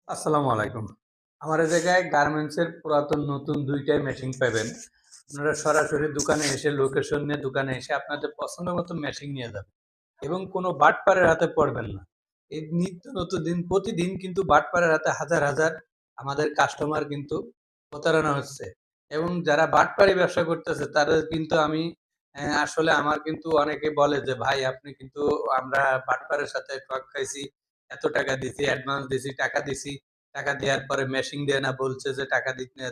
আসসালামু আলাইকুম। আমার এই জায়গায় গার্মেন্টসের পুরাতন নতুন ২ টাই মেশিন পাবেন। আপনারা সরাসরি দোকানে এসে লোকেশন নিয়ে দোকানে এসে আপনাদের পছন্দ মতো মেশিন নিয়ে যাবেন এবং কোনো বাটপারের হাতে পড়বেন না। এই নিত্য নতুন দিন প্রতিদিন কিন্তু বাটপারের হাতে হাজার, হাজার আমাদের কাস্টমার কিন্তু প্রতারণা হচ্ছে এবং যারা বাটপারি ব্যবসা করতেছে তাদের কিন্তু আমি আসলে আমার কিন্তু অনেকে বলে যে, "ভাই আপনি কিন্তু আমরা বাটপারের সাথে ঠগ খাইছি। এত টাকা দিছি, অ্যাডভান্স দিছি, টাকা দিছি। টাকা দেওয়ার পরে মেশিন দেয় না, বলছে যে টাকা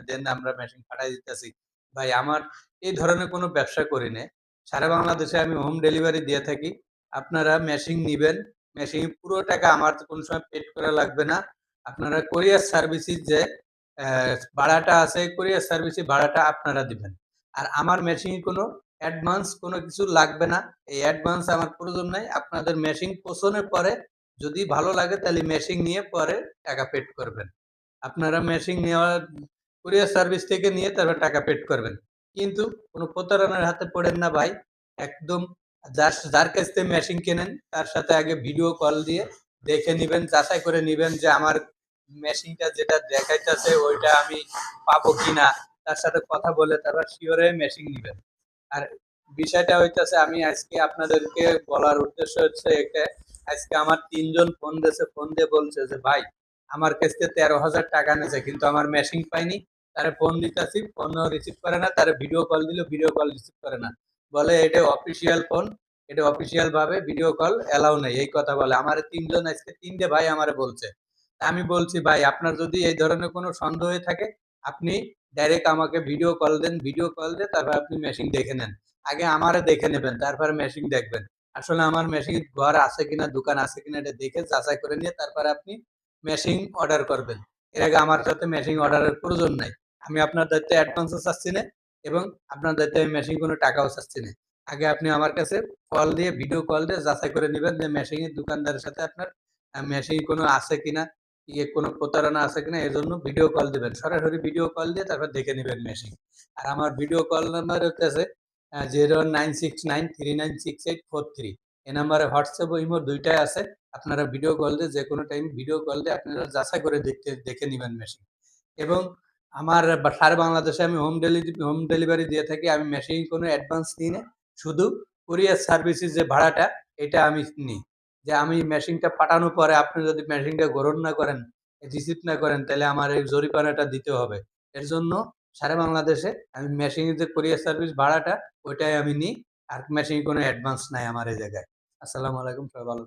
দেন আমরা মেশিন পাঠায় দিতেছি।" ভাই আমার এই ধরনের কোনো ব্যবসা করি নে। সারা বাংলাদেশে আমি হোম ডেলিভারি দিয়ে থাকি। আপনারা মেশিন নিবেন, মেশিন পুরো টাকা আমার তো কোনো সময় পেড করা লাগবে না। আপনারা কুরিয়ার সার্ভিসের যে ভাড়াটা আছে, কুরিয়ার সার্ভিসের ভাড়াটা আপনারা দিবেন। আর আমার মেশিনে কোনো অ্যাডভান্স কোনো কিছু লাগবে না। এই অ্যাডভান্স আমার প্রয়োজন নাই। আপনাদের মেশিন পৌঁছানোর পরে যদি ভালো লাগে তাহলে মেশিন নিয়ে পরে টাকা পেড করবেন। আপনারা মেশিন নেওয়ার কুরিয়ার সার্ভিস থেকে নিয়ে তারপর টাকা পেড করবেন। কিন্তু কোন প্রতারণার হাতে পড়েন না ভাই। একদম যার কাছ থেকে মেশিন কেনেন তার সাথে আগে ভিডিও কল দিয়ে দেখে নিবেন, যাচাই করে নিবেন যে আমার মেশিনটা যেটা দেখাইতেছে ওইটা আমি পাবো কিনা। তার সাথে কথা বলে তারপর সিওর হয়ে মেশিন নিবেন। আর বিষয়টা হইতেছে আমি আজকে আপনাদেরকে বলার উদ্দেশ্য হচ্ছে এটা, আজকে আমার ৩ জন ফোন দিয়েছে, ফোন দিয়ে বলছে যে, "ভাই আমার কাছ থেকে ১৩,০০০ টাকা নিছে কিন্তু আমার মেশিন পাইনি।" তারে ফোন দিতাছি, ফোনও রিসিভ করে না। তারে ভিডিও কল দিলেও ভিডিও কল রিসিভ করে না। বলে এটা অফিসিয়াল ফোন, এটা অফিসিয়াল ভাবে ভিডিও কল এলাও নাই। এই কথা বলে। আমারে ৩ জন আজকে ৩ টে ভাই আমারে বলছে। আমি বলছি, "ভাই আপনার যদি এই ধরনের কোনো সন্দেহ হয়ে থাকে, আপনি ডাইরেক্ট আমাকে ভিডিও কল দেন। ভিডিও কল দিয়ে তারপর আপনি মেশিন দেখে নেন। আগে আমারে দেখে নেবেন, তারপরে মেশিন দেখবেন। আসলে আমার মেশিন ঘর আছে কিনা, দোকান আছে কিনা এটা দেখে যাচাই করে নিয়ে তারপরে আপনি মেশিন অর্ডার করবেন। এর আগে আমার সাথে মেশিন অর্ডারের প্রয়োজন নাই। আমি আপনার দায়িত্বে অ্যাডভান্সও চাচ্ছি না এবং আপনার দায়িত্বে আমি মেশিন কোনো টাকাও চাচ্ছি না। আগে আপনি আমার কাছে কল দিয়ে ভিডিও কল দিয়ে যাচাই করে নিবেন যে মেশিনের দোকানদারের সাথে আপনার মেশিন কোনো আছে কিনা, কোনো প্রতারণা আছে কিনা এজন্য ভিডিও কল দিবেন। সরাসরি ভিডিও কল দিয়ে তারপর দেখে নিবেন মেশিন। আর আমার ভিডিও কল নাম্বার হইতেছে 0969396843 এই নাম্বারে হোয়াটসঅ্যাপ ও ইমো ২ টাই আছে। আপনারা ভিডিও কল দিয়ে যেকোনো টাইম ভিডিও কল দিয়ে আপনারা যাচাই করে দেখে নিবেন মেশিন। এবং আমার সারা বাংলাদেশে আমি হোম ডেলিভারি দিয়ে থাকি। আমি মেশিন কোনো অ্যাডভান্স নিই না। শুধু কুরিয়ার সার্ভিসের যে ভাড়াটা এটা আমি নিই। যে আমি মেশিনটা পাঠানোর পরে আপনি যদি মেশিনটা গ্রহণ না করেন, রিসিভ না করেন তাহলে আমার এই জরিমানাটা দিতে হবে। এর জন্য সারা বাংলাদেশে আমি মেশিনের যে কুরিয়ার সার্ভিস ভাড়াটা ওইটাই আমি নিই। আর মেশিনে কোনো অ্যাডভান্স নাই আমার এই জায়গায়। আসসালামু আলাইকুম। সবাই ভালো